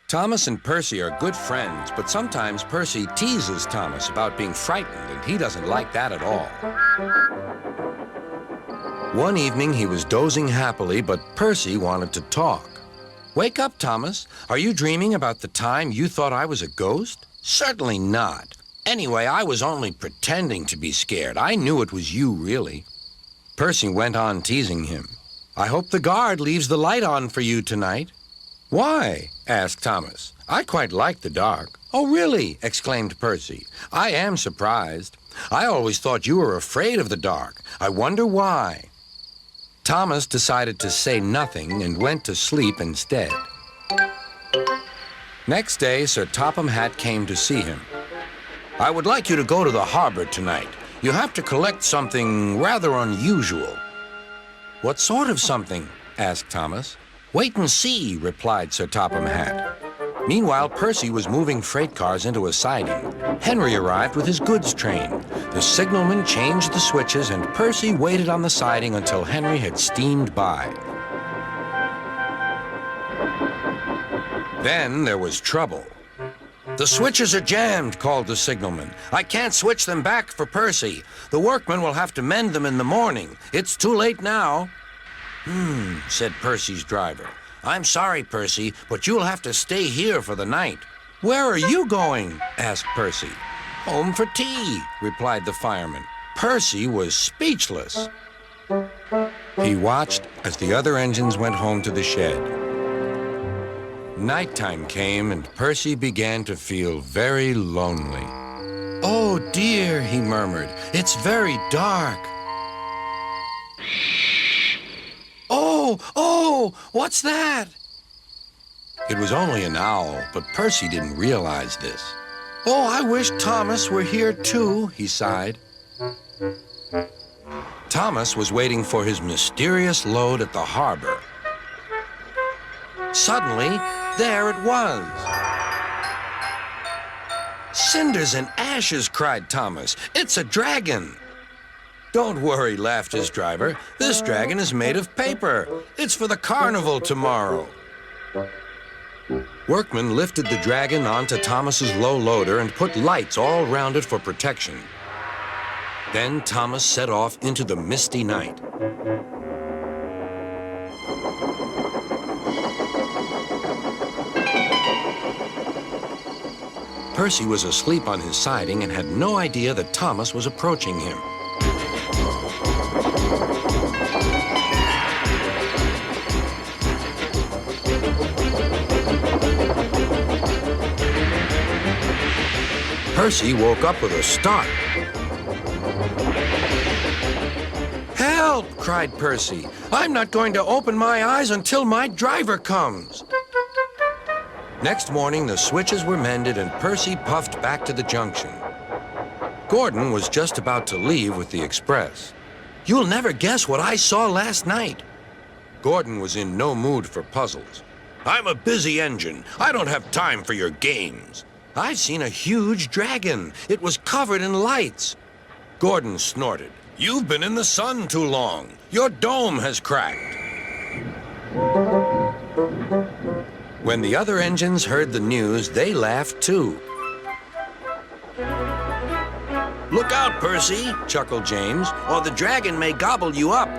Thomas and Percy are good friends, but sometimes Percy teases Thomas about being frightened, and he doesn't like that at all. One evening, he was dozing happily, but Percy wanted to talk. "Wake up, Thomas. Are you dreaming about the time you thought I was a ghost?" "Certainly not. Anyway, I was only pretending to be scared. I knew it was you, really." Percy went on teasing him. "I hope the guard leaves the light on for you tonight." "Why?" asked Thomas. "I quite like the dark." "Oh, really?" exclaimed Percy. "I am surprised. I always thought you were afraid of the dark. I wonder why." Thomas decided to say nothing and went to sleep instead. Next day, Sir Topham Hatt came to see him. "I would like you to go to the harbor tonight. You have to collect something rather unusual." "What sort of something?" asked Thomas. "Wait and see," replied Sir Topham Hatt. Meanwhile, Percy was moving freight cars into a siding. Henry arrived with his goods train. The signalman changed the switches, and Percy waited on the siding until Henry had steamed by. Then there was trouble. "The switches are jammed," called the signalman. "I can't switch them back for Percy. The workmen will have to mend them in the morning. It's too late now." Said Percy's driver. "I'm sorry, Percy, but you'll have to stay here for the night." "Where are you going?" asked Percy. "Home for tea," replied the fireman. Percy was speechless. He watched as the other engines went home to the shed. Nighttime came, and Percy began to feel very lonely. "Oh, dear," he murmured, "it's very dark." Oh, what's that?" It was only an owl, but Percy didn't realize this. "Oh, I wish Thomas were here too," he sighed. Thomas was waiting for his mysterious load at the harbor. Suddenly, there it was. "Cinders and ashes," cried Thomas. "It's a dragon." "Don't worry," laughed his driver. "This dragon is made of paper. It's for the carnival tomorrow." Workmen lifted the dragon onto Thomas's low loader and put lights all around it for protection. Then Thomas set off into the misty night. Percy was asleep on his siding and had no idea that Thomas was approaching him. Percy woke up with a start. "Help!" cried Percy. "I'm not going to open my eyes until my driver comes." Next morning, the switches were mended, and Percy puffed back to the junction. Gordon was just about to leave with the express. "You'll never guess what I saw last night." Gordon was in no mood for puzzles. "I'm a busy engine. I don't have time for your games." "I've seen a huge dragon. It was covered in lights." Gordon snorted. "You've been in the sun too long. Your dome has cracked." When the other engines heard the news, they laughed too. "Look out, Percy," chuckled James, "or the dragon may gobble you up."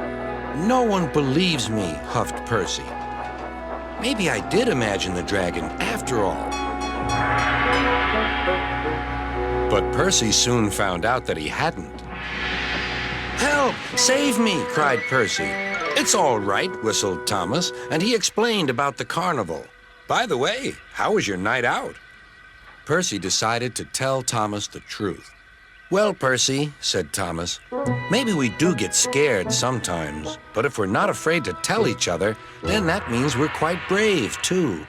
"No one believes me," huffed Percy. Maybe I did imagine the dragon after all. But Percy soon found out that he hadn't. "Help! Save me!" cried Percy. "It's all right," whistled Thomas, and he explained about the carnival. "By the way, how was your night out?" Percy decided to tell Thomas the truth. "Well, Percy," said Thomas, "maybe we do get scared sometimes, but if we're not afraid to tell each other, then that means we're quite brave, too."